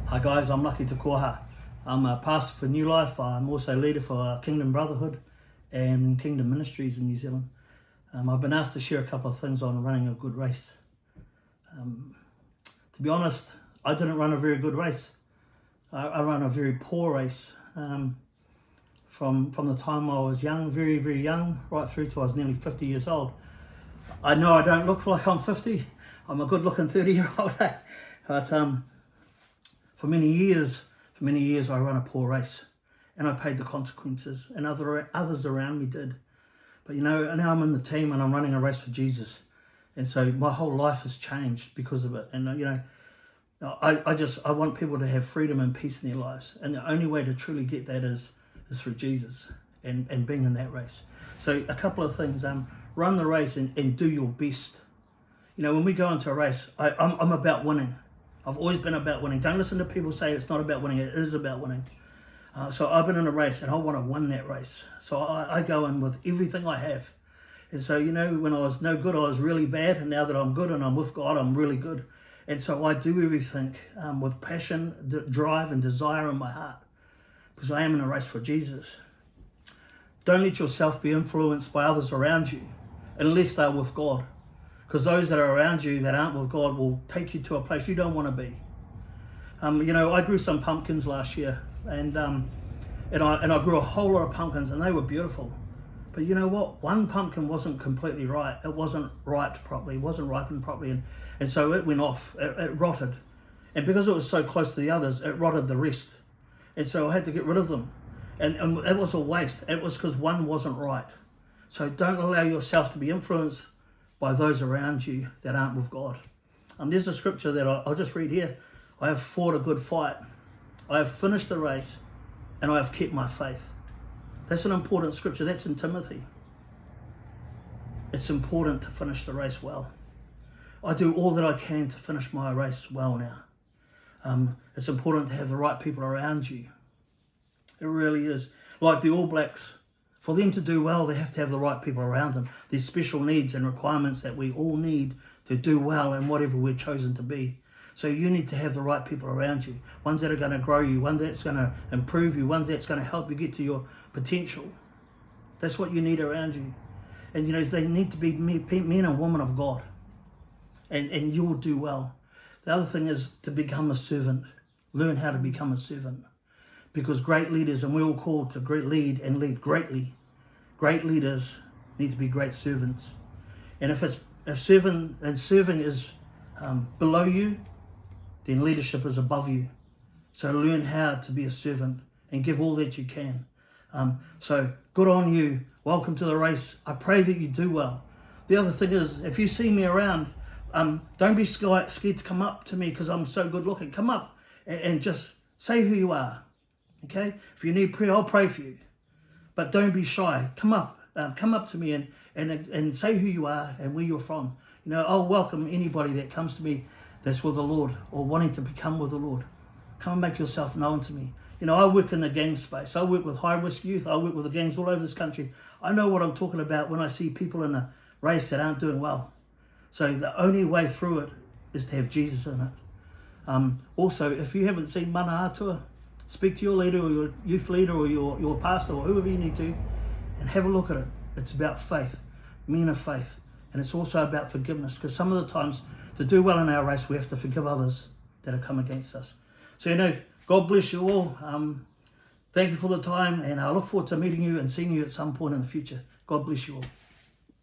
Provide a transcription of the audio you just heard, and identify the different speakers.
Speaker 1: Hi guys, I'm Lucky to Koha. I'm a pastor for New Life. I'm also leader for Kingdom Brotherhood and Kingdom Ministries in New Zealand. I've been asked to share a couple of things on running a good race. To be honest, I didn't run a very good race. I ran a very poor race. From the time I was young, very, very young, right through to I was nearly 50 years old. I know I don't look like I'm 50. I'm a good looking 30-year-old. But for many years I ran a poor race and I paid the consequences, and others around me did. But now I'm in the team and I'm running a race for Jesus. And so my whole life has changed because of it. And I want people to have freedom and peace in their lives. And the only way to truly get that is through Jesus and being in that race. So a couple of things, run the race and do your best. When we go into a race, I'm about winning. I've always been about winning. Don't listen to people say it's not about winning. It is about winning. So I've been in a race and I want to win that race. So I go in with everything I have. And so, when I was no good, I was really bad. And now that I'm good and I'm with God, I'm really good. And so I do everything with passion, drive and desire in my heart, because I am in a race for Jesus. Don't let yourself be influenced by others around you unless they're with God. Because those that are around you that aren't with God will take you to a place you don't want to be. I grew some pumpkins last year, and I grew a whole lot of pumpkins, and they were beautiful. But you know what? One pumpkin wasn't completely right. It wasn't ripe properly. It wasn't ripened properly, and so it went off. It rotted, and because it was so close to the others, it rotted the rest. And so I had to get rid of them, and it was a waste. It was because one wasn't right. So don't allow yourself to be influenced by those around you that aren't with God. There's a scripture that I'll just read here. I have fought a good fight. I have finished the race, and I have kept my faith. That's an important scripture. That's in Timothy. It's important to finish the race well. I do all that I can to finish my race well now. It's important to have the right people around you. It really is. Like the All Blacks, for them to do well, they have to have the right people around them. There's special needs and requirements that we all need to do well in whatever we're chosen to be. So you need to have the right people around you, ones that are going to grow you, one that's going to improve you, one that's going to help you get to your potential. That's what you need around you. And they need to be men and women of God. And you will do well. The other thing is to become a servant. Learn how to become a servant. Because great leaders, and we're all called to lead and lead greatly. Great leaders need to be great servants. And if serving is below you, then leadership is above you. So learn how to be a servant and give all that you can. So good on you. Welcome to the race. I pray that you do well. The other thing is, if you see me around, don't be scared to come up to me because I'm so good looking. Come up and just say who you are. Okay? If you need prayer, I'll pray for you. But don't be shy. Come up to me and say who you are and where you're from. I'll welcome anybody that comes to me that's with the Lord or wanting to become with the Lord. Come and make yourself known to me. I work in the gang space. I work with high-risk youth. I work with the gangs all over this country. I know what I'm talking about when I see people in a race that aren't doing well. So the only way through it is to have Jesus in it. Also, if you haven't seen Mana Atua, speak to your leader or your youth leader or your pastor or whoever you need to and have a look at it. It's about faith, men of faith. And it's also about forgiveness, because some of the times to do well in our race, we have to forgive others that have come against us. So, God bless you all. Thank you for the time, and I look forward to meeting you and seeing you at some point in the future. God bless you all.